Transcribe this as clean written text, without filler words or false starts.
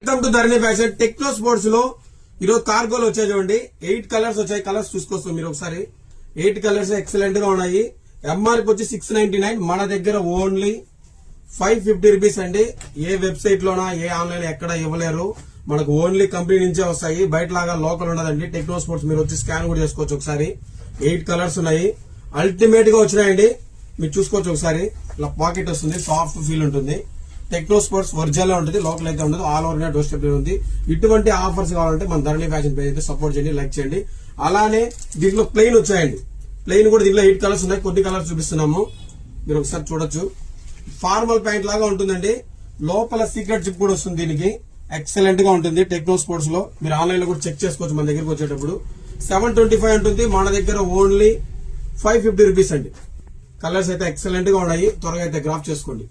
Welcome to Dharani fashion. Techno sports లో ఈరోజు కార్గోలు వచ్చాయి చూడండి. 8 కలర్స్ వచ్చాయి. కలర్స్ చూసుకోవచ్చు మీరు ఒకసారి. 8 కలర్స్ ఎక్సలెంట్ గా ఉన్నాయి. ఎంఆర్పి వచ్చి 699. మన దగ్గర ఓన్లీ 550 రూపీస్ అండి. ఏ వెబ్సైట్ లోనా ఏ ఆన్లైన్ ఎక్కడ ఇవ్వలేరు. మనకు ఓన్లీ కంపెనీ నుంచే వస్తాయి. బయట లాగా లోకల్ ఉండదండి. టెక్నో స్పోర్ట్స్ మీరు వచ్చి స్కాన్ కూడా చేసుకోవచ్చు ఒకసారి. 8 కలర్స్ ఉన్నాయి. అల్టిమేట్ గా వచ్చినాయండి. మీరు చూసుకోవచ్చు ఒకసారి. ఇలా పాకెట్ వస్తుంది, సాఫ్ట్ ఫీల్ ఉంటుంది. టెక్నో స్పోర్ట్స్ ఒరిజినల్ ఉంటుంది, లోకల్ అయితే ఉండదు. All over India door step ఉంది. ఇటువంటి ఆఫర్స్ కావాలంటే మన ధరణి ఫ్యాషన్ పేజ్ అయితే సపోర్ట్ చేయండి, లైక్ చేయండి. అలానే దీంట్లో ప్లెయిన్ వచ్చాయండి. ప్లెయిన్ కూడా దీంట్లో 8 కలర్స్ ఉన్నాయి. కొన్ని కలర్స్ చూపిస్తున్నాము, మీరు ఒకసారి చూడొచ్చు. ఫార్మల్ ప్యాంట్ లాగా ఉంటుందండి. లోపల సీక్రెట్ జిప్ కూడా వస్తుంది. దీనికి ఎక్సలెంట్ గా ఉంటుంది. టెక్నో స్పోర్ట్స్ లో మీరు ఆన్లైన్ లో కూడా చెక్ చేసుకోవచ్చు. మన దగ్గరకు వచ్చేటప్పుడు 725 ఉంటుంది. మన దగ్గర ఓన్లీ 550 రూపీస్ అండి. కలర్స్ అయితే ఎక్సలెంట్ గా ఉన్నాయి. త్వరగా అయితే గ్రాఫ్ చేసుకోండి.